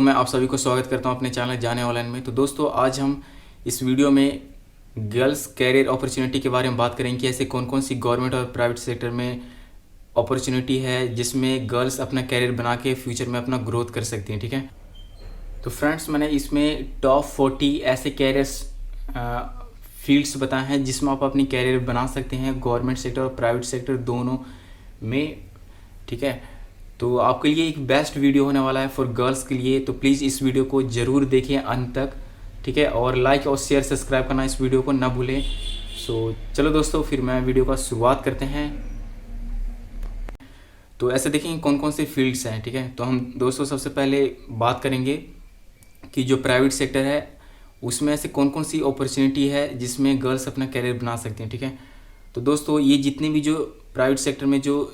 मैं आप सभी को स्वागत करता हूं अपने चैनल जाने ऑनलाइन में। तो दोस्तों आज हम इस वीडियो में गर्ल्स कैरियर अपॉर्चुनिटी के बारे में बात करेंगे कि ऐसे कौन कौन सी गवर्नमेंट और प्राइवेट सेक्टर में अपॉर्चुनिटी है जिसमें गर्ल्स अपना कैरियर बना के फ्यूचर में अपना ग्रोथ कर सकती हैं। ठीक है, तो फ्रेंड्स मैंने इसमें टॉप 40 ऐसे कैरियर्स फील्ड्स बताए हैं जिसमें आप अपनी कैरियर बना सकते हैं गवर्नमेंट सेक्टर और प्राइवेट सेक्टर दोनों में। ठीक है, तो आपके लिए एक बेस्ट वीडियो होने वाला है फॉर गर्ल्स के लिए, तो प्लीज़ इस वीडियो को ज़रूर देखें अंत तक। ठीक है, और लाइक और शेयर सब्सक्राइब करना इस वीडियो को ना भूलें। सो चलो दोस्तों फिर मैं वीडियो का शुरुआत करते हैं। तो ऐसे देखेंगे कौन कौन से फील्ड्स हैं। ठीक है, तो हम दोस्तों सबसे पहले बात करेंगे कि जो प्राइवेट सेक्टर है उसमें ऐसे कौन कौन सी अपॉर्चुनिटी है जिसमें गर्ल्स अपना कैरियर बना सकते हैं। ठीक है, तो दोस्तों ये जितने भी जो प्राइवेट सेक्टर में जो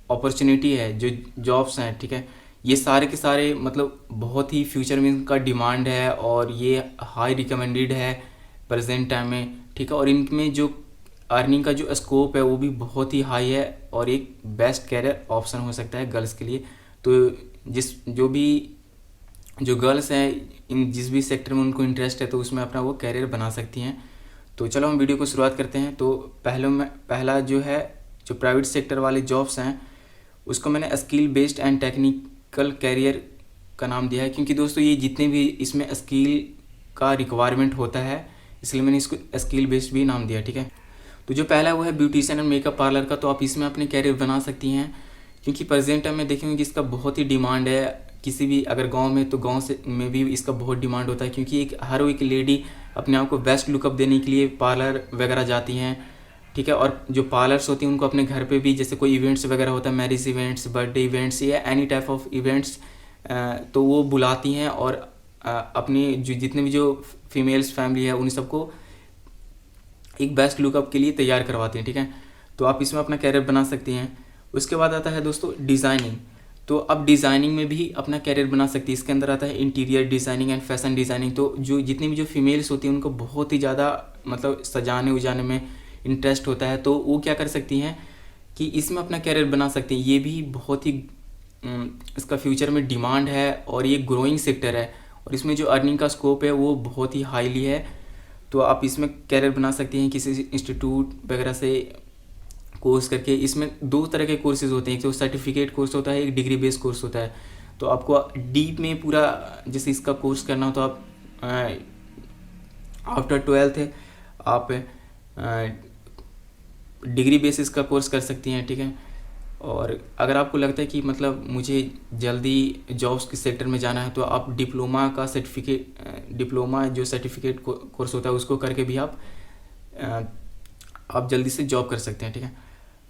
अपॉर्चुनिटी है, जो जॉब्स हैं, ठीक है, ये सारे के सारे मतलब बहुत ही फ्यूचर में इनका डिमांड है और ये हाई रिकमेंडेड है प्रेजेंट टाइम में। ठीक है, और इनमें जो अर्निंग का जो स्कोप है वो भी बहुत ही हाई है और एक बेस्ट कैरियर ऑप्शन हो सकता है गर्ल्स के लिए। तो जो गर्ल्स हैं इन जिस भी सेक्टर में उनको इंटरेस्ट है तो उसमें अपना वो कैरियर बना सकती हैं। तो चलो हम वीडियो को शुरुआत करते हैं। तो पहला जो है जो प्राइवेट सेक्टर वाले जॉब्स हैं उसको मैंने skill based and technical career का नाम दिया है, क्योंकि दोस्तों ये जितने भी इसमें स्किल का रिक्वायरमेंट होता है इसलिए मैंने इसको स्किल बेस्ड भी नाम दिया। ठीक है, तो जो पहला वो है ब्यूटिशियन एंड मेकअप पार्लर का, तो आप इसमें अपने कैरियर बना सकती हैं क्योंकि प्रेजेंट टाइम में देखेंगे कि इसका बहुत ही डिमांड है। किसी भी अगर गांव में तो गांव से में भी इसका बहुत डिमांड होता है क्योंकि हर एक लेडी अपने आप को बेस्ट लुकअप देने के लिए पार्लर वगैरह जाती हैं। ठीक है, और जो पार्लर्स होती हैं उनको अपने घर पे भी जैसे कोई इवेंट्स वगैरह होता है, मैरिज इवेंट्स, बर्थडे इवेंट्स या एनी टाइप ऑफ इवेंट्स, तो वो बुलाती हैं और अपनी जो जितने भी जो फीमेल्स फैमिली है उन सबको एक बेस्ट लुकअप के लिए तैयार करवाती हैं। ठीक है, तो आप इसमें अपना कैरियर बना सकती हैं। उसके बाद आता है दोस्तों डिज़ाइनिंग, तो अब डिज़ाइनिंग में भी अपना कैरियर बना सकती है। इसके अंदर आता है interior designing and fashion designing. तो जो जितनी भी जो फीमेल्स होती हैं उनको बहुत ही ज़्यादा मतलब सजाने उजाने में इंटरेस्ट होता है, तो वो क्या कर सकती हैं कि इसमें अपना कैरियर बना सकती हैं। ये भी बहुत ही इसका फ्यूचर में डिमांड है और ये ग्रोइंग सेक्टर है और इसमें जो अर्निंग का स्कोप है वो बहुत ही हाईली है। तो आप इसमें कैरियर बना सकती हैं किसी इंस्टीट्यूट वगैरह से कोर्स करके। इसमें दो तरह के कोर्सेज होते हैं, एक तो सर्टिफिकेट कोर्स होता है, एक डिग्री बेस्ड कोर्स होता है। तो आपको डीप में पूरा जैसे इसका कोर्स करना हो तो आप आफ्टर 12th है आप डिग्री बेसिस का कोर्स कर सकती हैं। ठीक है, और अगर आपको लगता है कि मतलब मुझे जल्दी जॉब्स के सेक्टर में जाना है तो आप डिप्लोमा जो सर्टिफिकेट कोर्स होता है उसको करके भी आप जल्दी से जॉब कर सकते हैं। ठीक है,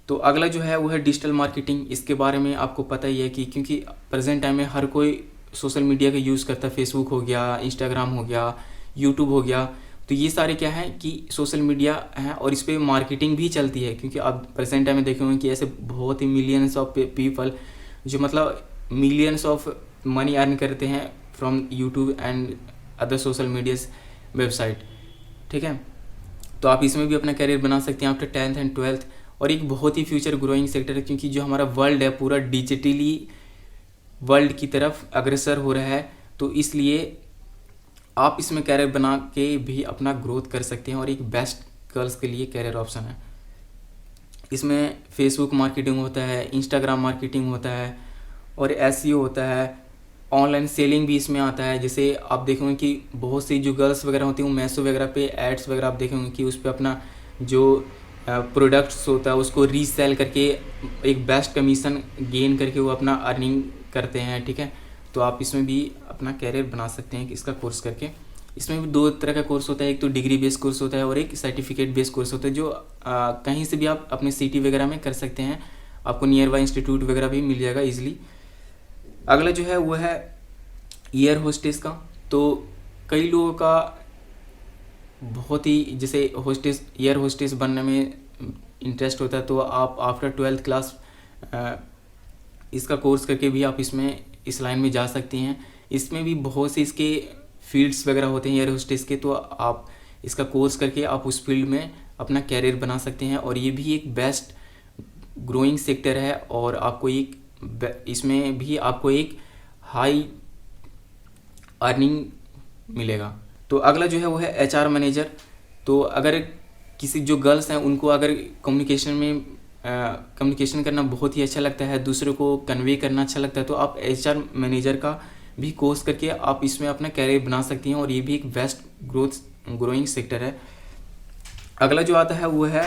तो अगला जो है वो है डिजिटल मार्केटिंग। इसके बारे में आपको पता ही है कि क्योंकि प्रेजेंट टाइम में हर कोई सोशल मीडिया का यूज़ करता है, फेसबुक हो गया, इंस्टाग्राम हो गया, यूट्यूब हो गया। तो ये सारे क्या है कि सोशल मीडिया है और इस पर मार्केटिंग भी चलती है क्योंकि आप प्रेजेंट टाइम में देखेंगे कि ऐसे बहुत ही मिलियंस ऑफ पीपल जो मतलब मिलियंस ऑफ मनी अर्न करते हैं from YouTube and other social media website. ठीक है, तो आप इसमें भी अपना कैरियर बना सकते हैं आफ्टर 10th एंड 12th। और एक बहुत ही फ्यूचर ग्रोइंग सेक्टर है क्योंकि जो हमारा वर्ल्ड है पूरा डिजिटली वर्ल्ड की तरफ अग्रसर हो रहा है, तो इसलिए आप इसमें कैरियर बना के भी अपना ग्रोथ कर सकते हैं और एक बेस्ट गर्ल्स के लिए कैरियर ऑप्शन है। इसमें फेसबुक मार्केटिंग होता है, इंस्टाग्राम मार्केटिंग होता है और एसईओ होता है, ऑनलाइन सेलिंग भी इसमें आता है। जैसे आप देखेंगे कि बहुत सी जो गर्ल्स वगैरह होती हैं वो मैसो वगैरह पे एड्स वगैरह आप देखेंगे कि उस पर अपना जो प्रोडक्ट्स होता है उसको रीसेल करके एक बेस्ट कमीशन गेन करके वो अपना अर्निंग करते हैं। ठीक है, तो आप इसमें भी अपना कैरियर बना सकते हैं इसका कोर्स करके। इसमें भी दो तरह का कोर्स होता है, एक तो डिग्री बेस्ड कोर्स होता है और एक सर्टिफिकेट बेस्ड कोर्स होता है जो कहीं से भी आप अपने सिटी वगैरह में कर सकते हैं। आपको नियर बाई इंस्टीट्यूट वगैरह भी मिल जाएगा ईजिली। अगला जो है वो है एयर होस्टेस का। तो कई लोगों का बहुत ही जैसे एयर होस्टेस बनने में इंटरेस्ट होता है, तो आप आफ्टर 12th क्लास इसका कोर्स करके भी आप इस लाइन में जा सकती हैं। इसमें भी बहुत से इसके फील्ड्स वगैरह होते हैं एयर होस्टेस के, तो आप इसका कोर्स करके आप उस फील्ड में अपना कैरियर बना सकते हैं और ये भी एक बेस्ट ग्रोइंग सेक्टर है और आपको इसमें भी आपको एक हाई अर्निंग मिलेगा। तो अगला जो है वो है एचआर मैनेजर। तो अगर किसी जो गर्ल्स हैं उनको अगर कम्युनिकेशन करना बहुत ही अच्छा लगता है, दूसरों को कन्वे करना अच्छा लगता है, तो आप एचआर मैनेजर का भी कोर्स करके आप इसमें अपना कैरियर बना सकती हैं और ये भी एक बेस्ट ग्रोइंग सेक्टर है। अगला जो आता है वो है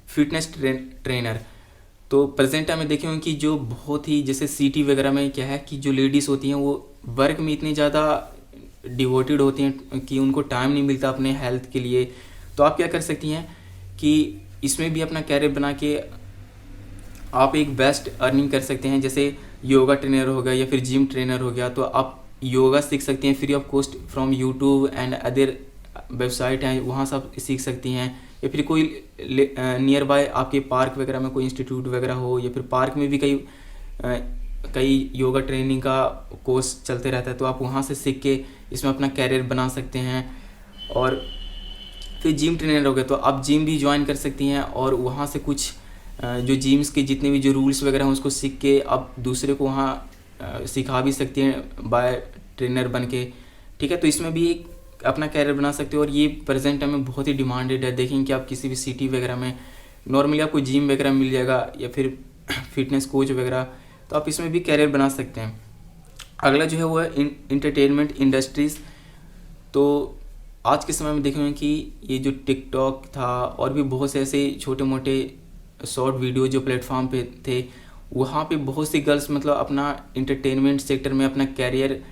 फिटनेस ट्रेनर। तो प्रेजेंट टाइम में देखें कि जो बहुत ही जैसे सिटी वगैरह में क्या है कि जो लेडीज़ होती हैं वो वर्क में इतनी ज़्यादा डिवोटेड होती हैं कि उनको टाइम नहीं मिलता अपने हेल्थ के लिए। तो आप क्या कर सकती हैं कि इसमें भी अपना कैरियर बना के आप एक बेस्ट अर्निंग कर सकते हैं। जैसे योगा ट्रेनर हो गया या फिर जिम ट्रेनर हो गया, तो आप योगा सीख सकती हैं free of cost from YouTube and other website हैं, वहाँ से आप सीख सकती हैं। या फिर कोई नियर बाय आपके पार्क वगैरह में कोई इंस्टीट्यूट वगैरह हो, या फिर पार्क में भी कई योगा ट्रेनिंग का कोर्स चलते रहता है, तो आप वहाँ से सीख के इसमें अपना कैरियर बना सकते हैं। और फिर जिम ट्रेनर हो गया, तो आप जिम भी ज्वाइन कर सकती हैं और वहाँ से कुछ जो जिम्स के जितने भी जो रूल्स वगैरह हैं उसको सीख के आप दूसरे को वहाँ सिखा भी सकती हैं बाय ट्रेनर बन के। ठीक है, तो इसमें भी एक अपना कैरियर बना सकते हो और ये प्रेजेंट टाइम में बहुत ही डिमांडेड है। देखेंगे कि आप किसी भी सिटी वगैरह में नॉर्मली आपको जिम वगैरह मिल जाएगा या फिर फिटनेस कोच वगैरह, तो आप इसमें भी कैरियर बना सकते हैं। अगला जो है वो है इंटरटेनमेंट इंडस्ट्रीज़। तो आज के समय में देखेंगे कि ये जो टिकटॉक था और भी बहुत से ऐसे छोटे मोटे शॉर्ट वीडियो जो प्लेटफॉर्म पे थे, वहाँ पे बहुत सी गर्ल्स मतलब अपना इंटरटेनमेंट सेक्टर में अपना कैरियर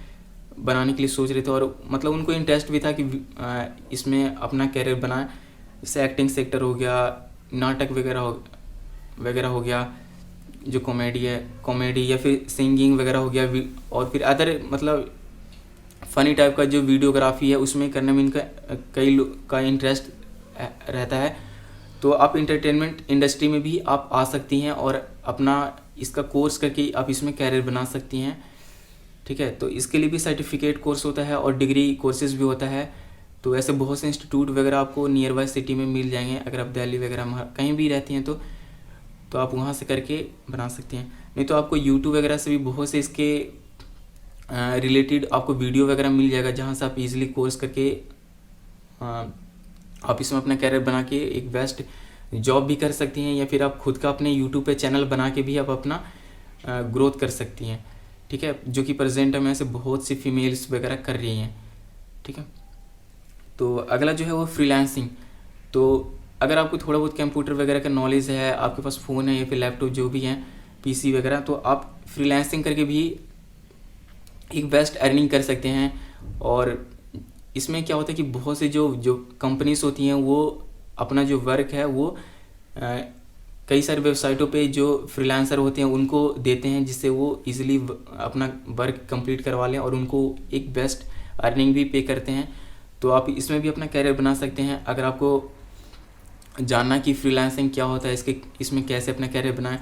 बनाने के लिए सोच रहे थे और मतलब उनको इंटरेस्ट भी था कि इसमें अपना कैरियर बनाएं। जैसे एक्टिंग सेक्टर हो गया, नाटक वगैरह हो गया, जो कॉमेडी या फिर सिंगिंग वगैरह हो गया, और फिर अदर मतलब फ़नी टाइप का जो वीडियोग्राफी है उसमें करने में इनका कई लोग का इंटरेस्ट रहता है। तो आप इंटरटेनमेंट इंडस्ट्री में भी आप आ सकती हैं और अपना इसका कोर्स करके आप इसमें कैरियर बना सकती हैं। ठीक है, तो इसके लिए भी सर्टिफिकेट कोर्स होता है और डिग्री कोर्सेज भी होता है। तो ऐसे बहुत से इंस्टीट्यूट वगैरह आपको नियर बाय सिटी में मिल जाएंगे। अगर आप दिल्ली वगैरह में कहीं भी रहती हैं तो आप वहाँ से करके बना सकती हैं। नहीं तो आपको यूट्यूब वगैरह से भी बहुत से इसके रिलेटेड आपको वीडियो वगैरह मिल जाएगा, जहाँ से आप इजीली कोर्स करके आप इसमें अपना कैरियर बना के एक बेस्ट जॉब भी कर सकती हैं, या फिर आप खुद का अपने यूट्यूब पे चैनल बना के भी आप अपना ग्रोथ कर सकती हैं। ठीक है, जो कि प्रेजेंट में ऐसे बहुत सी फीमेल्स वगैरह कर रही हैं। ठीक है, तो अगला जो है वो फ्रीलांसिंग। तो अगर आपको थोड़ा बहुत कंप्यूटर वगैरह का नॉलेज है, आपके पास फ़ोन है या फिर लैपटॉप जो भी हैं, पीसी वगैरह, तो आप फ्रीलांसिंग करके भी एक बेस्ट अर्निंग कर सकते हैं। और इसमें क्या होता है कि बहुत से जो कंपनीज होती हैं वो अपना जो वर्क है वो कई सारी वेबसाइटों पे जो फ्रीलांसर होते हैं उनको देते हैं, जिससे वो इजीली अपना वर्क कंप्लीट करवा लें और उनको एक बेस्ट अर्निंग भी पे करते हैं। तो आप इसमें भी अपना कैरियर बना सकते हैं। अगर आपको जानना कि फ्रीलांसिंग क्या होता है, इसमें कैसे अपना कैरियर बनाएं,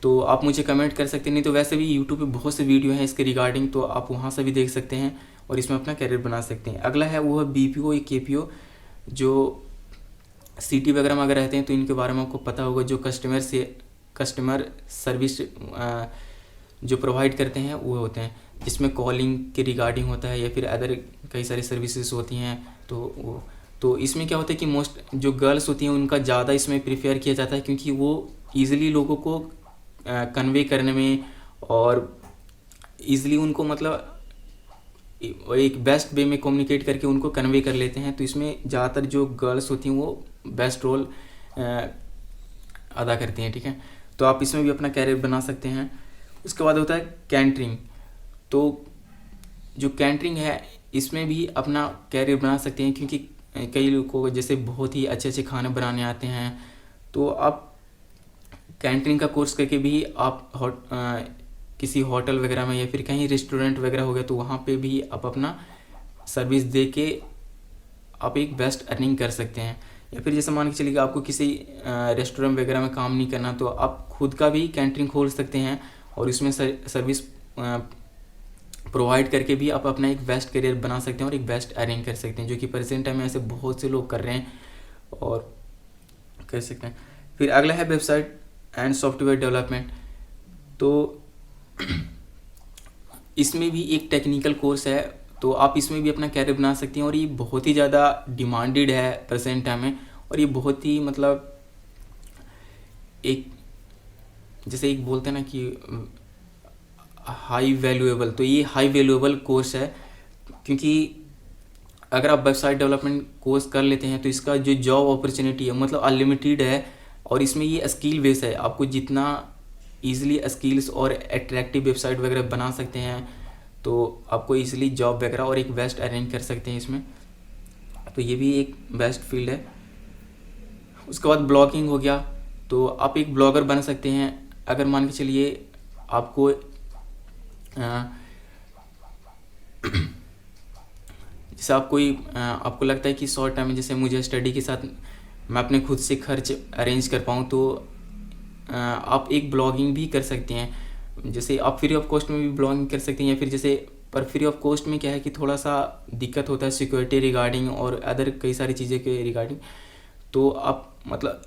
तो आप मुझे कमेंट कर सकते हैं। नहीं तो वैसे भी यूट्यूब पे बहुत से वीडियो हैं इसके रिगार्डिंग, तो आप वहाँ से भी देख सकते हैं और इसमें अपना कैरियर बना सकते हैं। अगला है वो है BPO या KPO। जो सिटी वगैरह में अगर रहते हैं तो इनके बारे में आपको पता होगा, जो कस्टमर सर्विस जो प्रोवाइड करते हैं वो होते हैं, जिसमें कॉलिंग के रिगार्डिंग होता है या फिर अदर कई सारी सर्विसेज होती हैं। तो इसमें क्या होता है कि मोस्ट जो गर्ल्स होती हैं उनका ज़्यादा इसमें प्रीफेयर किया जाता है, क्योंकि वो ईज़िली लोगों को कन्वे करने में और ईज़िली उनको मतलब एक बेस्ट वे में कम्युनिकेट करके उनको कन्वे कर लेते हैं। तो इसमें ज़्यादातर जो गर्ल्स होती हैं वो बेस्ट रोल अदा करती हैं। ठीक है, तो आप इसमें भी अपना कैरियर बना सकते हैं। उसके बाद होता है कैंटरिंग। तो जो कैंटरिंग है इसमें भी अपना कैरियर बना सकते हैं, क्योंकि कई लोगों को जैसे बहुत ही अच्छे अच्छे खाने बनाने आते हैं, तो आप कैंटरिंग का कोर्स करके भी आप किसी होटल वगैरह में या फिर कहीं रेस्टोरेंट वगैरह हो गया तो वहाँ पे भी आप अपना सर्विस दे के आप एक बेस्ट अर्निंग कर सकते हैं। या फिर जैसे मान के चलिए आपको किसी रेस्टोरेंट वगैरह में काम नहीं करना, तो आप खुद का भी कैंटरिंग खोल सकते हैं और इसमें सर्विस प्रोवाइड करके भी आप अपना एक बेस्ट करियर बना सकते हैं और एक बेस्ट अर्निंग कर सकते हैं, जो कि प्रेजेंट टाइम में ऐसे बहुत से लोग कर रहे हैं और कर सकते हैं। फिर अगला है वेबसाइट एंड सॉफ्टवेयर डेवलपमेंट। तो इसमें भी एक टेक्निकल कोर्स है, तो आप इसमें भी अपना कैरियर बना सकती हैं और ये बहुत ही ज़्यादा डिमांडेड है प्रेजेंट टाइम में। और ये बहुत ही मतलब एक जैसे एक बोलते हैं ना कि हाई वैल्यूएबल, तो ये हाई वैल्यूएबल कोर्स है, क्योंकि अगर आप वेबसाइट डेवलपमेंट कोर्स कर लेते हैं तो इसका जो जॉब अपॉर्चुनिटी है मतलब अनलिमिटेड है। और इसमें ये स्किल बेस है, आपको जितना ईजिली स्किल्स और अट्रैक्टिव वेबसाइट वगैरह बना सकते हैं तो आपको ईजिली जॉब वगैरह और एक बेस्ट अर्निंग कर सकते हैं इसमें। तो ये भी एक बेस्ट फील्ड है। उसके बाद ब्लॉगिंग हो गया, तो आप एक ब्लॉगर बन सकते हैं। अगर मान के चलिए आपको जैसे आपको लगता है कि शॉर्ट टाइम में जैसे मुझे स्टडी के साथ मैं अपने खुद से खर्च अरेंज कर पाऊँ, तो आप एक ब्लॉगिंग भी कर सकते हैं। जैसे आप फ्री ऑफ कॉस्ट में भी ब्लॉगिंग कर सकते हैं, या फिर जैसे पर फ्री ऑफ कॉस्ट में क्या है कि थोड़ा सा दिक्कत होता है सिक्योरिटी रिगार्डिंग और अदर कई सारी चीज़ें के रिगार्डिंग। तो आप मतलब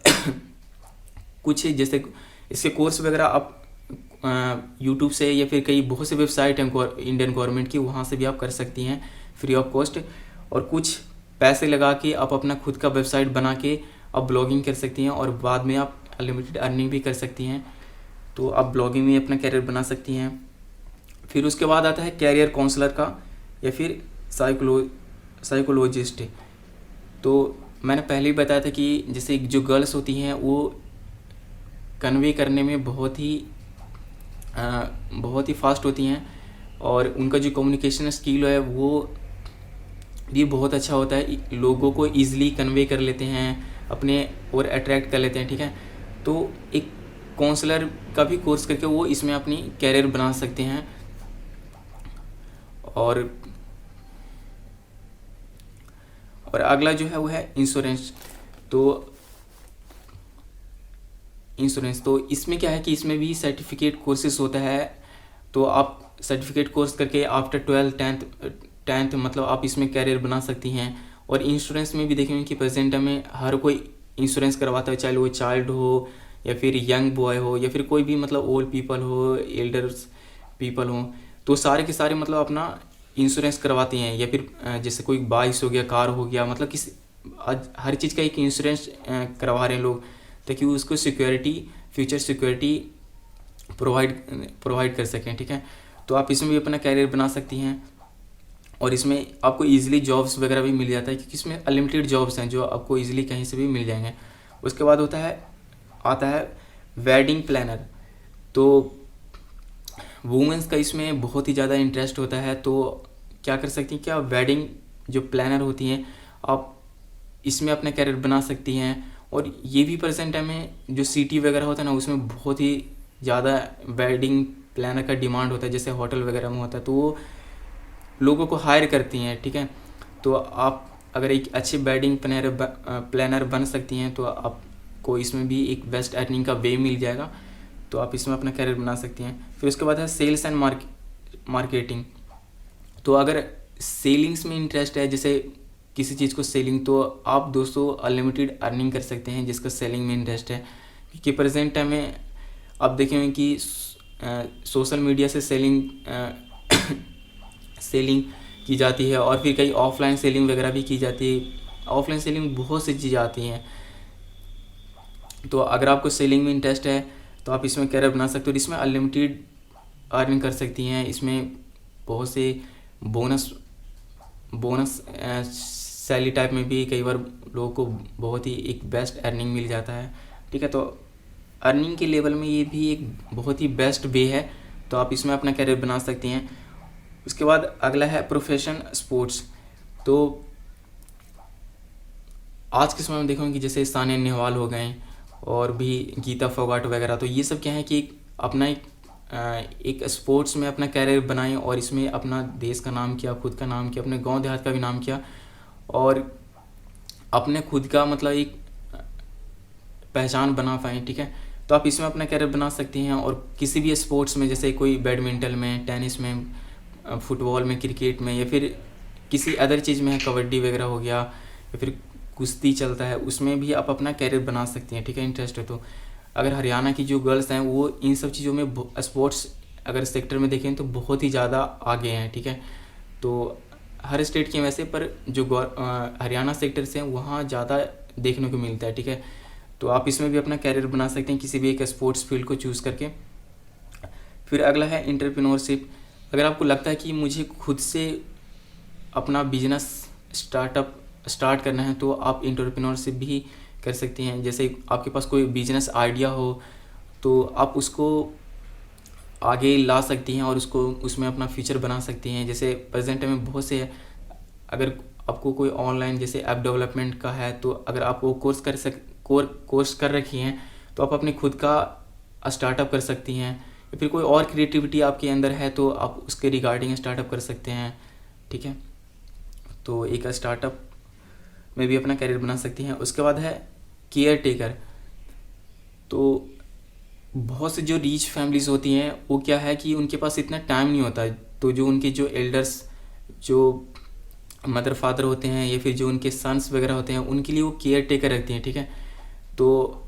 कुछ जैसे इसके कोर्स वगैरह आप यूट्यूब से या फिर कई बहुत से वेबसाइट हैं इंडियन गवर्नमेंट की, वहाँ से भी आप कर सकती हैं फ्री ऑफ कॉस्ट। और कुछ पैसे लगा के आप अपना खुद का वेबसाइट बना के आप ब्लॉगिंग कर सकती हैं और बाद में आप अनलिमिटेड अर्निंग भी कर सकती हैं। तो आप ब्लॉगिंग में अपना कैरियर बना सकती हैं। फिर उसके बाद आता है कैरियर काउंसलर का या फिर साइकोलॉजिस्ट। तो मैंने पहले ही बताया था कि जैसे जो गर्ल्स होती हैं वो कन्वे करने में बहुत ही फास्ट होती हैं और उनका जो कम्युनिकेशन स्किल है वो भी बहुत अच्छा होता है। लोगों को ईजिली कन्वे कर लेते हैं अपने और अट्रैक्ट कर लेते हैं, ठीक है। तो एक काउंसलर का भी कोर्स करके वो इसमें अपनी कैरियर बना सकते हैं। और अगला जो है वो है इंश्योरेंस। तो इसमें क्या है कि इसमें भी सर्टिफिकेट कोर्सेज होता है। तो आप सर्टिफिकेट कोर्स करके आफ्टर 12th मतलब आप इसमें कैरियर बना सकती हैं। और इंश्योरेंस में भी देखेंगे कि प्रेजेंट में हर कोई इंश्योरेंस करवाता है, चाहे वो चाइल्ड हो या फिर यंग बॉय हो या फिर कोई भी मतलब ओल्ड पीपल हो, एल्डर्स पीपल हो, तो सारे के सारे मतलब अपना इंश्योरेंस करवाते हैं। या फिर जैसे कोई बाइक हो गया, कार हो गया, मतलब किसी हर चीज़ का एक इंश्योरेंस करवा रहे हैं लोग, ताकि उसको फ्यूचर सिक्योरिटी प्रोवाइड कर सकें, ठीक है। तो आप इसमें भी अपना कैरियर बना सकती हैं और इसमें आपको ईजिली जॉब्स वगैरह भी मिल जाता है, क्योंकि इसमें अनलिमिटेड जॉब्स हैं जो आपको ईजिली कहीं से भी मिल जाएंगे। उसके बाद आता है वेडिंग प्लानर। तो वुमेंस का इसमें बहुत ही ज़्यादा इंटरेस्ट होता है, तो क्या कर सकती हैं, क्या वेडिंग जो प्लानर होती हैं आप इसमें अपना कैरियर बना सकती हैं। और ये भी प्रेजेंट टाइम में जो सिटी वगैरह होता है ना, उसमें बहुत ही ज़्यादा वेडिंग प्लानर का डिमांड होता है, जैसे होटल वगैरह में होता है, तो वो लोगों को हायर करती हैं, ठीक है। तो आप अगर एक अच्छे वेडिंग प्लानर बन सकती हैं तो आपको इसमें भी एक बेस्ट अर्निंग का वे मिल जाएगा, तो आप इसमें अपना कैरियर बना सकती हैं। फिर उसके बाद है सेल्स एंड मार्केटिंग। तो अगर सेलिंग्स में इंटरेस्ट है, जैसे किसी चीज़ को सेलिंग, तो आप दोस्तों अनलिमिटेड अर्निंग कर सकते हैं जिसका सेलिंग में इंटरेस्ट है। क्योंकि प्रेजेंट टाइम में आप देखेंगे कि सोशल मीडिया से सेलिंग की जाती है और फिर कई ऑफलाइन सेलिंग वगैरह भी की जाती है। ऑफलाइन सेलिंग बहुत सी चीज़ें आती हैं। तो अगर आपको सेलिंग में इंटरेस्ट है तो आप इसमें कैरियर बना सकते हो और इसमें अनलिमिटेड अर्निंग कर सकती हैं। इसमें बहुत से बोनस सैलरी टाइप में भी कई बार लोगों को बहुत ही एक बेस्ट अर्निंग मिल जाता है, ठीक है। तो अर्निंग के लेवल में ये भी एक बहुत ही बेस्ट वे है, तो आप इसमें अपना कैरियर बना सकती हैं। उसके बाद अगला है प्रोफेशन स्पोर्ट्स। तो आज के समय में देखोगे कि जैसे सानिया नेहवाल हो गए और भी गीता फोगाट वगैरह, तो ये सब क्या है कि अपना एक स्पोर्ट्स में अपना कैरियर बनाएं और इसमें अपना देश का नाम किया, खुद का नाम किया, अपने गांव देहात का भी नाम किया और अपने खुद का मतलब एक पहचान बना पाएँ, ठीक है। तो आप इसमें अपना कैरियर बना सकती हैं। और किसी भी स्पोर्ट्स में, जैसे कोई बैडमिंटन में, टेनिस में, फुटबॉल में, क्रिकेट में या फिर किसी अदर चीज़ में है, कबड्डी वगैरह हो गया या फिर कुश्ती चलता है, उसमें भी आप अपना कैरियर बना सकती हैं, ठीक है, इंटरेस्ट है तो। अगर हरियाणा की जो गर्ल्स हैं वो इन सब चीज़ों में स्पोर्ट्स अगर सेक्टर में देखें तो बहुत ही ज़्यादा आगे हैं, ठीक है। तो हर स्टेट के वैसे, पर जो हरियाणा सेक्टर्स हैं वहाँ ज़्यादा देखने को मिलता है, ठीक है। तो आप इसमें भी अपना कैरियर बना सकते हैं किसी भी एक स्पोर्ट्स फील्ड को चूज़ करके। फिर अगला है एंटरप्रेन्योरशिप। अगर आपको लगता है कि मुझे खुद से अपना बिजनेस स्टार्ट करना है तो आप एंटरप्रेन्योरशिप भी कर सकती हैं। जैसे आपके पास कोई बिजनेस आइडिया हो तो आप उसको आगे ला सकती हैं और उसको उसमें अपना फ्यूचर बना सकती हैं। जैसे प्रेजेंट में बहुत से, अगर आपको कोई ऑनलाइन जैसे ऐप डेवलपमेंट का है तो अगर आप वो कोर्स कर रखी हैं तो आप अपने खुद का स्टार्टअप कर सकती हैं। या फिर कोई और क्रिएटिविटी आपके अंदर है तो आप उसके रिगार्डिंग स्टार्टअप कर सकते हैं, ठीक है। तो एक स्टार्टअप में भी अपना कैरियर बना सकती हैं। उसके बाद है केयर टेकर। तो बहुत से जो रीच फैमिलीज़ होती हैं वो क्या है कि उनके पास इतना टाइम नहीं होता है, तो जो उनके जो एल्डर्स, जो मदर फादर होते हैं या फिर जो उनके सन्स वगैरह होते हैं, उनके लिए वो केयर टेकर रखती हैं, ठीक है। तो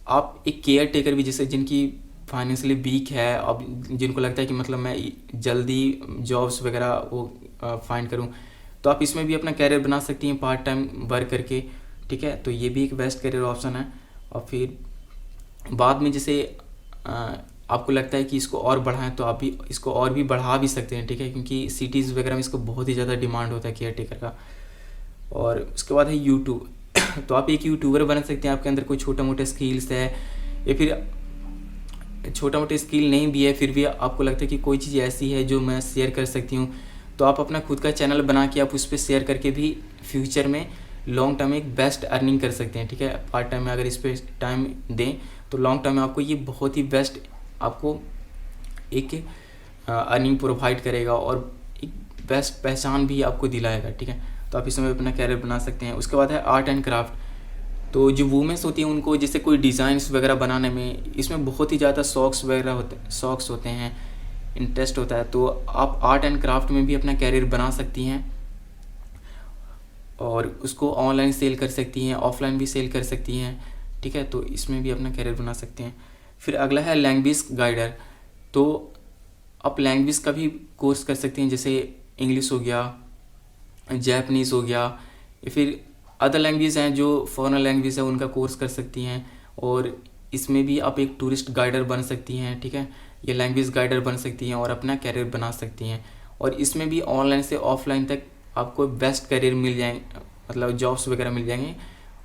आप एक केयर टेकर भी, जैसे जिनकी फाइनेंशियली वीक है, अब जिनको लगता है कि मतलब मैं जल्दी जॉब्स वगैरह वो फाइंड करूं, तो आप इसमें भी अपना कैरियर बना सकती हैं पार्ट टाइम वर्क करके, ठीक है। तो ये भी एक बेस्ट करियर ऑप्शन है। और फिर बाद में जैसे आपको लगता है कि इसको और बढ़ाएं तो आप भी इसको और भी बढ़ा भी सकते हैं, ठीक है, क्योंकि सिटीज़ वगैरह में इसको बहुत ही ज़्यादा डिमांड होता है केयर टेकर का। और उसके बाद है यूट्यूब। तो आप एक यूट्यूबर बन सकते हैं। आपके अंदर कोई छोटा मोटा स्किल्स है या फिर छोटा मोटा स्किल नहीं भी है, फिर भी आपको लगता है कि कोई चीज़ ऐसी है जो मैं शेयर कर सकती हूँ, तो आप अपना खुद का चैनल बना के आप उस पर शेयर करके भी फ्यूचर में लॉन्ग टर्म में एक बेस्ट अर्निंग कर सकते हैं, ठीक है। पार्ट टाइम में अगर इस पर टाइम दें तो लॉन्ग टर्म में आपको ये बहुत ही बेस्ट आपको एक अर्निंग प्रोवाइड करेगा और एक बेस्ट पहचान भी आपको दिलाएगा, ठीक है। तो आप इसमें अपना कैरियर बना सकते हैं। उसके बाद है आर्ट एंड क्राफ्ट। तो जो वुमेंस होती हैं उनको जैसे कोई डिज़ाइंस वगैरह बनाने में इसमें बहुत ही ज़्यादा शौक्स होते हैं, इंटरेस्ट होता है, तो आप आर्ट एंड क्राफ्ट में भी अपना कैरियर बना सकती हैं और उसको ऑनलाइन सेल कर सकती हैं, ऑफलाइन भी सेल कर सकती हैं, ठीक है। तो इसमें भी अपना कैरियर बना सकते हैं। फिर अगला है लैंग्वेज गाइडर। तो आप लैंग्वेज का भी कोर्स कर सकते हैं, जैसे इंग्लिश हो गया, जैपनीज़ हो गया, या फिर अदर लैंग्वेज हैं जो फॉरेन लैंग्वेज है उनका कोर्स कर सकती हैं। और इसमें भी आप एक टूरिस्ट गाइडर बन सकती हैं, ठीक है, ये लैंग्वेज गाइडर बन सकती हैं और अपना कैरियर बना सकती हैं। और इसमें भी ऑनलाइन से ऑफलाइन तक आपको बेस्ट करियर मिल जाएंगे, मतलब जॉब्स वगैरह मिल जाएंगे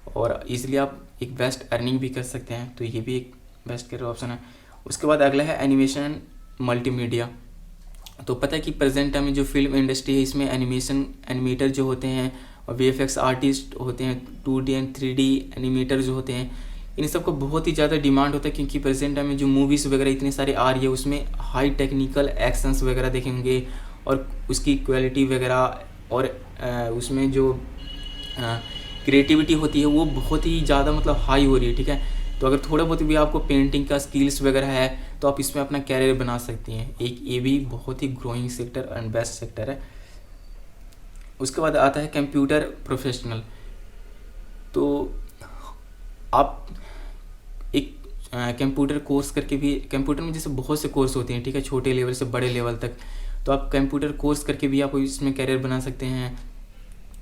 और इसलिए आप एक बेस्ट अर्निंग भी कर सकते हैं। तो ये भी एक बेस्ट करियर ऑप्शन है। उसके बाद अगला है एनिमेशन मल्टीमीडिया। तो पता है कि प्रेजेंट टाइम में जो फिल्म इंडस्ट्री है इसमें एनिमेटर जो होते हैं और VFX आर्टिस्ट होते हैं, 2D एंड 3D एनिमेटर जो होते हैं, इन सब को बहुत ही ज़्यादा डिमांड होता है, क्योंकि प्रेजेंट टाइम में जो मूवीज़ वगैरह इतने सारे आ रही है उसमें हाई टेक्निकल एक्शंस वगैरह देखेंगे और उसकी क्वालिटी वगैरह और उसमें जो क्रिएटिविटी होती है वो बहुत ही ज़्यादा मतलब हाई हो रही है, ठीक है। तो अगर थोड़ा बहुत भी आपको पेंटिंग का स्किल्स वगैरह है तो आप इसमें अपना कैरियर बना सकती हैं। एक ये भी बहुत ही growing sector and best sector है। उसके बाद आता है कंप्यूटर प्रोफेशनल। तो आप एक कंप्यूटर कोर्स करके भी, कंप्यूटर में जैसे बहुत से कोर्स होते हैं, ठीक है, छोटे लेवल से बड़े लेवल तक, तो आप कंप्यूटर कोर्स करके भी आप इसमें कैरियर बना सकते हैं।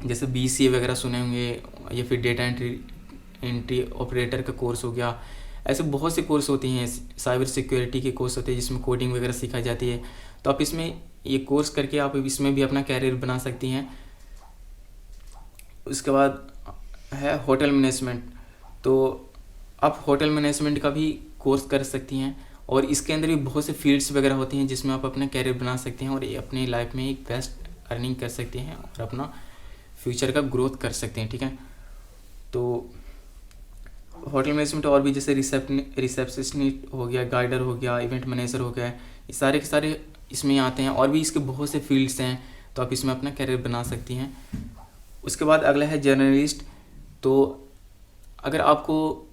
जैसे BCA वगैरह सुने होंगे, या फिर डेटा एंट्री ऑपरेटर का कोर्स हो गया। ऐसे बहुत से कोर्स होते हैं, साइबर सिक्योरिटी के कोर्स होते हैं जिसमें कोडिंग वगैरह सिखाई जाती है। तो आप इसमें ये कोर्स करके आप इसमें भी अपना कैरियर बना सकती हैं। उसके बाद है होटल मैनेजमेंट। तो आप होटल मैनेजमेंट का भी कोर्स कर सकती हैं और इसके अंदर भी बहुत से फील्ड्स वगैरह होती हैं जिसमें आप अपना कैरियर बना सकते हैं और अपनी लाइफ में एक बेस्ट अर्निंग कर सकते हैं और अपना फ्यूचर का ग्रोथ कर सकते हैं, ठीक है। तो होटल मैनेजमेंट और भी जैसे रिसेप्शनिस्ट हो गया, गाइडर हो गया, इवेंट मैनेजर हो गया, ये सारे के सारे इसमें आते हैं और भी इसके बहुत से फील्ड्स हैं, तो आप इसमें अपना कैरियर बना सकती हैं। उसके बाद अगला है जर्नलिस्ट। तो अगर आपको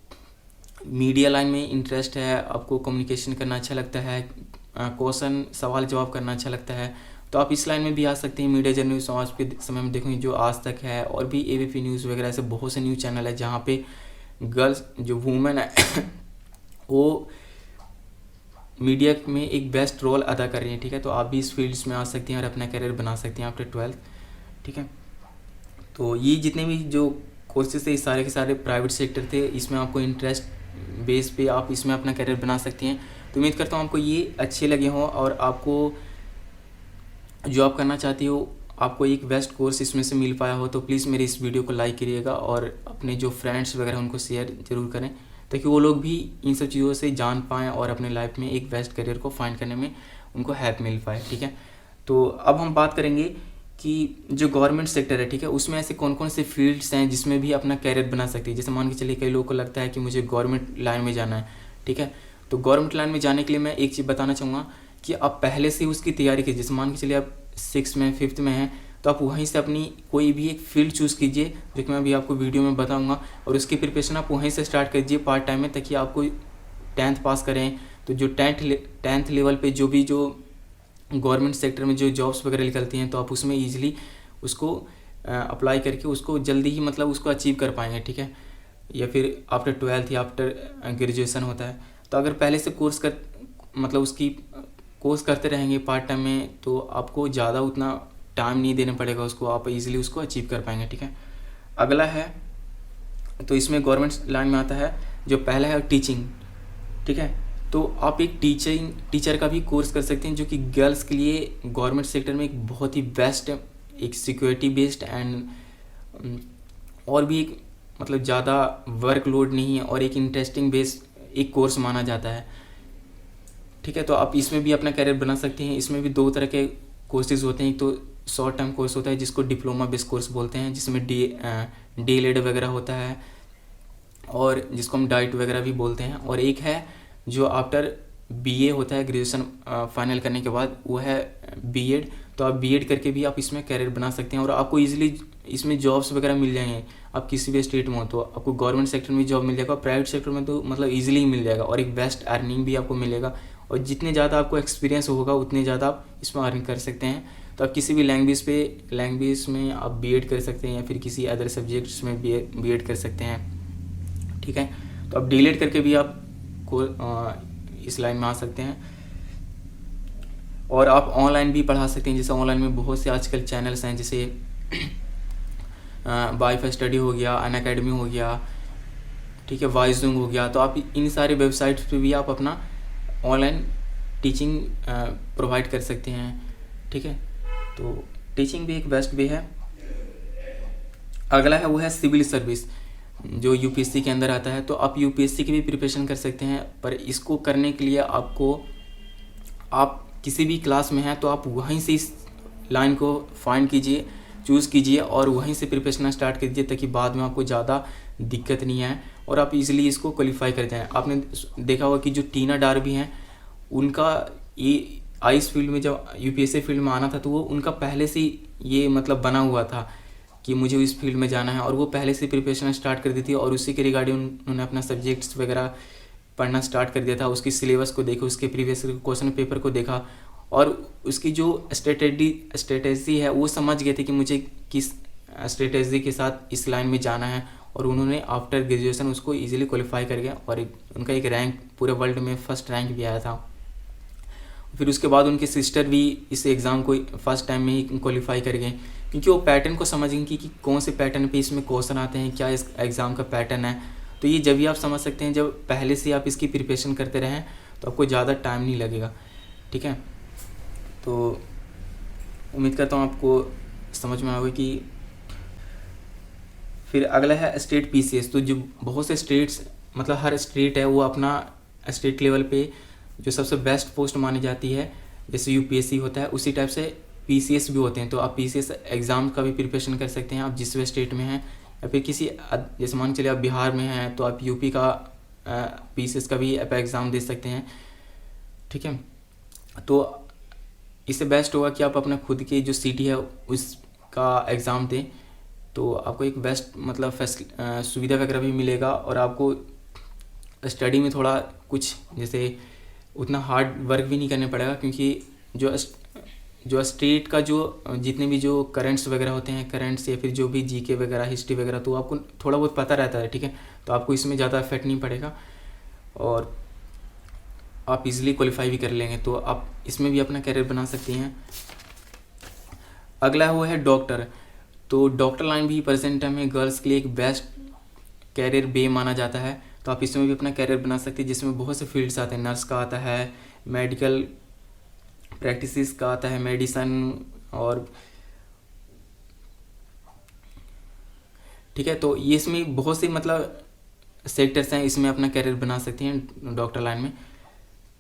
मीडिया लाइन में इंटरेस्ट है, आपको कम्युनिकेशन करना अच्छा लगता है, क्वेश्चन सवाल जवाब करना अच्छा लगता है, तो आप इस लाइन में भी आ सकते हैं। मीडिया जर्नलिस्ट आज के समय में देखेंगे जो आज तक है और भी ABP न्यूज़ वगैरह ऐसे बहुत से न्यूज़ चैनल है जहाँ पे गर्ल्स जो वुमेन है वो मीडिया में एक बेस्ट रोल अदा कर रही हैं, ठीक है। तो आप भी इस फील्ड्स में आ सकती हैं और अपना करियर बना सकती हैं आफ्टर 12th, ठीक है। तो ये जितने भी जो कोर्सेज थे ये सारे के सारे प्राइवेट सेक्टर थे, इसमें आपको इंटरेस्ट बेस पे आप इसमें अपना करियर बना सकती हैं। तो उम्मीद करता हूँ आपको ये अच्छे लगे हों और आपको जो आप करना चाहती हो आपको एक बेस्ट कोर्स इसमें से मिल पाया हो, तो प्लीज़ मेरे इस वीडियो को लाइक करिएगा और अपने जो फ्रेंड्स वगैरह उनको शेयर ज़रूर करें, ताकि वो लोग भी इन सब चीज़ों से जान पाएँ और अपने लाइफ में एक बेस्ट करियर को फाइंड करने में उनको हेल्प मिल पाए, ठीक है। तो अब हम बात करेंगे कि जो गवर्नमेंट सेक्टर है, ठीक है, उसमें ऐसे कौन कौन से फील्ड्स हैं जिसमें भी अपना कैरियर बना सकती है। जैसे मान के चलिए कई लोगों को लगता है कि मुझे गवर्नमेंट लाइन में जाना है, ठीक है। तो गवर्नमेंट लाइन में जाने के लिए मैं एक चीज़ बताना चाहूँगा कि आप पहले से उसकी तैयारी कीजिए। जैसे मान के चलिए आप 6 में 5th में हैं, तो आप वहीं से अपनी कोई भी एक फील्ड चूज़ कीजिए, जो कि मैं अभी आपको वीडियो में बताऊँगा, और उसकी प्रिपरेशन आप वहीं से स्टार्ट कीजिए पार्ट टाइम में, ताकि आपको 10th पास करें तो जो 10th लेवल पे जो भी जो गवर्नमेंट सेक्टर में जो जॉब्स वगैरह निकलती हैं, तो आप उसमें ईजिली उसको अप्लाई करके उसको जल्दी ही मतलब उसको अचीव कर पाएंगे, ठीक है। या फिर आफ्टर 12th या आफ्टर ग्रेजुएशन होता है, तो अगर पहले से उसकी कोर्स करते रहेंगे पार्ट टाइम में, तो आपको ज़्यादा उतना टाइम नहीं देना पड़ेगा उसको, आप इजीली उसको अचीव कर पाएंगे, ठीक है। अगला है, तो इसमें गवर्नमेंट लाइन में आता है जो पहला है टीचिंग, ठीक है। तो आप एक टीचर का भी कोर्स कर सकते हैं, जो कि गर्ल्स के लिए गवर्नमेंट सेक्टर में एक बहुत ही बेस्ट, एक सिक्योरिटी बेस्ड एंड और भी एक मतलब ज़्यादा वर्कलोड नहीं है और एक इंटरेस्टिंग बेस्ड एक कोर्स माना जाता है, ठीक है। तो आप इसमें भी अपना करियर बना सकते हैं। इसमें भी 2 तरह के कोर्सेज होते हैं, एक तो शॉर्ट टर्म कोर्स होता है जिसको डिप्लोमा बेस्ड कोर्स बोलते हैं, जिसमें DLED वगैरह होता है और जिसको हम डाइट वगैरह भी बोलते हैं, और एक है जो आफ्टर BA होता है, ग्रेजुएशन फाइनल करने के बाद, वो है B.Ed। तो आप B.Ed करके भी आप इसमें करियर बना सकते हैं और आपको ईजिली इसमें जॉब्स वगैरह मिल जाएंगे। आप किसी भी स्टेट में हो तो आपको गवर्नमेंट सेक्टर में जॉब मिल जाएगा, प्राइवेट सेक्टर में तो मतलब ईजिली मिल जाएगा, और एक बेस्ट अर्निंग भी आपको मिलेगा, और जितने ज़्यादा आपको एक्सपीरियंस होगा उतने ज़्यादा आप इसमें अर्न कर सकते हैं। तो आप किसी भी लैंग्वेज में आप B.Ed कर सकते हैं या फिर किसी अदर सब्जेक्ट्स में B.Ed कर सकते हैं, ठीक है। तो आप D.Led करके भी आप इस लाइन में आ सकते हैं, और आप ऑनलाइन भी पढ़ा सकते हैं। जैसे ऑनलाइन में बहुत से आजकल चैनल्स हैं, जैसे वाईफाई स्टडी हो गया, अनअकैडमी हो गया, ठीक है, वाइजूम हो गया। तो आप इन सारे वेबसाइट्स पे भी आप अपना ऑनलाइन टीचिंग प्रोवाइड कर सकते हैं, ठीक है। तो टीचिंग भी एक बेस्ट वे है। अगला है वो है सिविल सर्विस, जो UPSC के अंदर आता है। तो आप UPSC की भी प्रिपरेशन कर सकते हैं, पर इसको करने के लिए आप किसी भी क्लास में हैं तो आप वहीं से इस लाइन को फाइंड कीजिए, चूज़ कीजिए और वहीं से प्रिपरेशन स्टार्ट कीजिए, ताकि बाद में आपको ज़्यादा दिक्कत नहीं आए और आप इजीली इसको क्वालिफाई कर जाएँ। आपने देखा होगा कि जो टीना डार्बी हैं, उनका ये आइस फील्ड में जब UPSC फील्ड में आना था, तो वो उनका पहले से ये मतलब बना हुआ था कि मुझे इस फील्ड में जाना है, और वो पहले से प्रिपरेशन स्टार्ट कर दी थी, और उसी के रिगार्डिंग उन्होंने अपना सब्जेक्ट्स वगैरह पढ़ना स्टार्ट कर दिया था। उसकी सिलेबस को देखा, उसके प्रीवियस क्वेश्चन पेपर को देखा, और उसकी जो स्ट्रेटेजी है वो समझ गए थे कि मुझे किस स्ट्रेटेजी के साथ इस लाइन में जाना है, और उन्होंने आफ्टर ग्रेजुएशन उसको इजीली क्वालिफाई कर गया, और उनका एक रैंक पूरे वर्ल्ड में फर्स्ट रैंक भी आया था। फिर उसके बाद उनके सिस्टर भी इस एग्ज़ाम को फर्स्ट टाइम में ही क्वालिफाई कर गए, क्योंकि वो पैटर्न को समझेंगे कि कौन से पैटर्न पे इसमें क्वेश्चन आते हैं, क्या इस एग्ज़ाम का पैटर्न है। तो ये जब भी आप समझ सकते हैं, जब पहले से आप इसकी प्रिपरेशन करते रहें तो आपको ज़्यादा टाइम नहीं लगेगा, ठीक है। तो उम्मीद करता हूँ आपको समझ में आएगा कि फिर अगला है स्टेट PCS। तो जो बहुत से स्टेट्स मतलब हर स्टेट है वो अपना स्टेट लेवल पे जो सबसे बेस्ट पोस्ट मानी जाती है, जैसे UPSC होता है उसी टाइप से PCS भी होते हैं। तो आप PCS एग्ज़ाम का भी प्रिपरेशन कर सकते हैं, आप जिस भी स्टेट में हैं, या फिर किसी जैसे मान चलिए आप बिहार में हैं तो आप UP का PCS का भी आप एग्ज़ाम दे सकते हैं, ठीक है। तो इससे बेस्ट होगा कि आप अपना खुद की जो सिटी है उसका एग्ज़ाम दें, तो आपको एक बेस्ट मतलब सुविधा वगैरह भी मिलेगा, और आपको स्टडी में थोड़ा कुछ जैसे उतना हार्ड वर्क भी नहीं करने पड़ेगा, क्योंकि जो स्टेट का जो जितने भी जो करंट्स वगैरह होते हैं, करंट्स या फिर जो भी GK वगैरह, हिस्ट्री वगैरह, तो आपको थोड़ा बहुत पता रहता है, ठीक है। तो आपको इसमें ज़्यादा इफेक्ट नहीं पड़ेगा। और आप इजीली क्वालिफाई भी कर लेंगे, तो आप इसमें भी अपना कैरियर बना सकती हैं। अगला वो है डॉक्टर। तो डॉक्टर लाइन भी प्रेजेंट टाइम में गर्ल्स के लिए एक बेस्ट कैरियर वे माना जाता है, तो आप इसमें भी अपना कैरियर बना सकते हैं, जिसमें बहुत से फील्ड्स आते हैं। नर्स का आता है, मेडिकल प्रैक्टिसेस का आता है, मेडिसन, और ठीक है। तो ये इसमें बहुत से मतलब सेक्टर्स हैं, इसमें अपना कैरियर बना सकती हैं डॉक्टर लाइन में,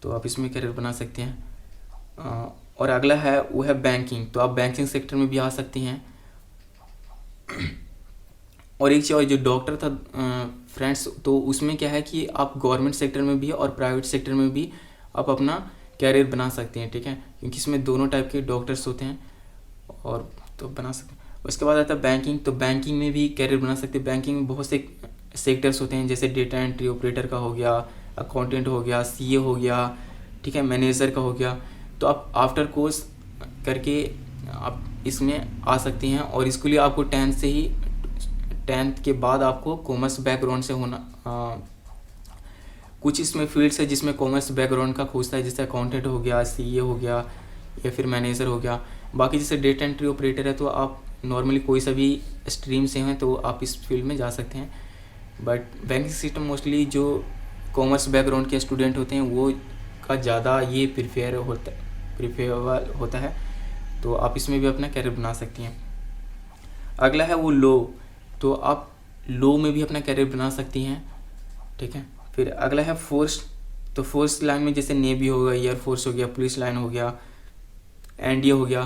तो आप इसमें कैरियर बना सकते हैं। और अगला है वो है बैंकिंग। तो आप बैंकिंग सेक्टर में भी आ सकती हैं। और एक चीज़ और, जो डॉक्टर था फ्रेंड्स, तो उसमें क्या है कि आप गवर्नमेंट सेक्टर में भी और प्राइवेट सेक्टर में भी आप अपना कैरियर बना सकते हैं, ठीक है, क्योंकि इसमें दोनों टाइप के डॉक्टर्स होते हैं, और तो बना सकते हैं। उसके बाद आता है बैंकिंग। तो बैंकिंग में भी कैरियर बना सकते हैं। बैंकिंग में बहुत से सेक्टर्स होते हैं, जैसे डेटा एंट्री ऑपरेटर का हो गया, अकाउंटेंट हो गया, सीए हो गया, ठीक है, मैनेजर का हो गया। तो आप आफ्टर कोर्स करके आप इसमें आ सकती हैं, और इसके लिए आपको 10th के बाद आपको कॉमर्स बैकग्राउंड से होना। कुछ इसमें फील्ड्स है जिसमें कॉमर्स बैकग्राउंड का खोजता है, जैसे अकाउंटेंट हो गया, सीए हो गया, या फिर मैनेजर हो गया। बाकी जैसे डेटा एंट्री ऑपरेटर है, तो आप नॉर्मली कोई सा भी स्ट्रीम से हैं तो आप इस फील्ड में जा सकते हैं। बट बैंकिंग सिस्टम मोस्टली जो कॉमर्स बैकग्राउंड के स्टूडेंट होते हैं वो का ज़्यादा ये प्रिफेरेबल होता है, तो आप इसमें भी अपना कैरियर बना सकती हैं। अगला है वो लॉ। तो आप लॉ में भी अपना कैरियर बना सकती हैं, ठीक है। फिर अगला है फोर्स। तो फोर्स लाइन में जैसे नेवी हो गया, एयरफोर्स हो गया, पुलिस लाइन हो गया, एनडीए हो गया,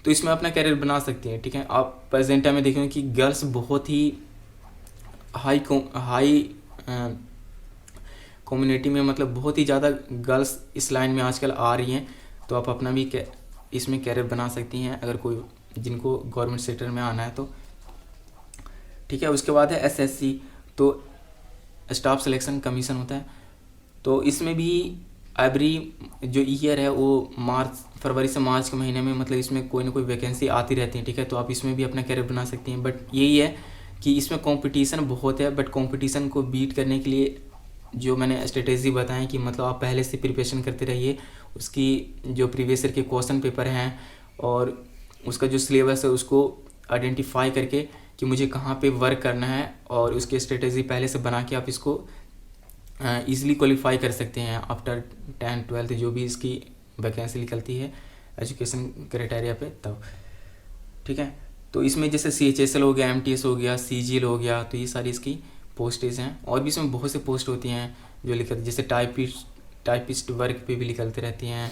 तो इसमें अपना कैरियर बना सकती हैं, ठीक है। आप प्रेजेंट टाइम में देखेंगे कि गर्ल्स बहुत ही हाई कम्युनिटी में, मतलब बहुत ही ज़्यादा गर्ल्स इस लाइन में आजकल आ रही हैं, तो आप अपना भी इसमें कैरियर बना सकती हैं, अगर कोई जिनको गवर्नमेंट सेक्टर में आना है तो, ठीक है। उसके बाद है एसएससी। तो स्टाफ सिलेक्शन कमीशन होता है, तो इसमें भी एवरी जो ईयर है वो फरवरी से मार्च के महीने में, मतलब इसमें कोई ना कोई वैकेंसी आती रहती है, ठीक है। तो आप इसमें भी अपना कैरियर बना सकती हैं। बट यही है कि इसमें कंपटीशन बहुत है, बट कंपटीशन को बीट करने के लिए जो मैंने स्ट्रेटेजी बताएं कि मतलब आप पहले से प्रिपरेशन करते रहिए, उसकी जो प्रीवियस ईयर के क्वेश्चन पेपर हैं और उसका जो सिलेबस है उसको आइडेंटिफाई करके कि मुझे कहाँ पे वर्क करना है, और उसकी स्ट्रेटेजी पहले से बना के आप इसको ईज़िली क्वालिफाई कर सकते हैं आफ्टर 10th 12th जो भी इसकी वैकेंसी निकलती है एजुकेशन क्राइटेरिया पे तब, ठीक है। तो इसमें जैसे CHSL हो गया, MTS हो गया, CGL हो गया, तो ये सारी इसकी पोस्टेज हैं। और भी इसमें बहुत से पोस्ट होती हैं जो लिखते, जैसे टाइपिस्ट वर्क पे भी निकलती रहती हैं,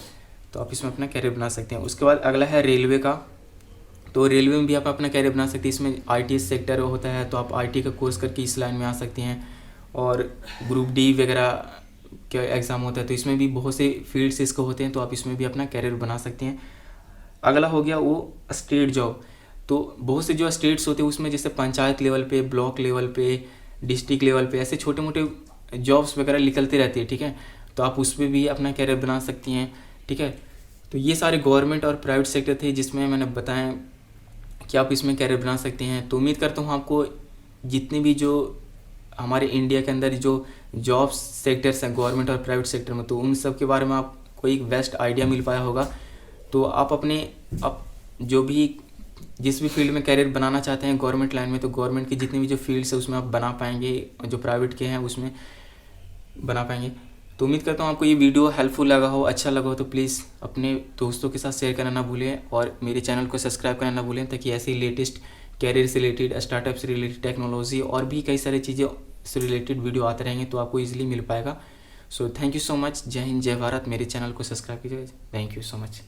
तो आप इसमें अपना कैरियर बना सकते हैं। उसके बाद अगला है रेलवे का। तो रेलवे में भी आप अपना कैरियर बना सकते हैं। इसमें ITS सेक्टर होता है, तो आप IT का कोर्स करके इस लाइन में आ सकती हैं। और ग्रुप D वगैरह का एग्ज़ाम होता है, तो इसमें भी बहुत से फील्ड्स इसको होते हैं, तो आप इसमें भी अपना कैरियर बना सकते हैं। अगला हो गया वो स्टेट जॉब। तो बहुत से जो स्टेट्स होते हैं उसमें जैसे पंचायत लेवल पे, ब्लॉक लेवल पे, डिस्ट्रिक्ट लेवल पे, ऐसे छोटे मोटे जॉब्स वगैरह निकलती रहती है, ठीक है। तो आप उसमें भी अपना कैरियर बना सकती हैं, ठीक है। तो ये सारे गवर्नमेंट और प्राइवेट सेक्टर थे जिसमें मैंने बताया कि आप इसमें कैरियर बना सकते हैं। तो उम्मीद करता हूँ आपको जितने भी जो हमारे इंडिया के अंदर जो जॉब्स सेक्टर्स हैं गवर्नमेंट और प्राइवेट सेक्टर में, तो उन सब के बारे में आपको एक बेस्ट आइडिया मिल पाया होगा। तो आप जो भी जिस भी फील्ड में कैरियर बनाना चाहते हैं गवर्नमेंट लाइन में, तो गवर्नमेंट की जितनी भी जो फील्ड्स है उसमें आप बना पाएंगे, जो प्राइवेट के हैं उसमें बना पाएंगे। तो उम्मीद करता हूँ आपको ये वीडियो हेल्पफुल लगा हो, अच्छा लगा हो, तो प्लीज़ अपने दोस्तों के साथ शेयर करना ना भूलें, और मेरे चैनल को सब्सक्राइब करना ना भूलें, ताकि ऐसे ही लेटेस्ट कैरियर से रिलेटेड, स्टार्टअप से रिलेटेड, टेक्नोलॉजी और भी कई सारी चीज़ें से रिलेटेड वीडियो आते रहेंगे, तो आपको ईजिली मिल पाएगा। So thank you so much. जय हिंद, जय भारत। मेरे चैनल को सब्सक्राइब कीजिए। Thank you so much.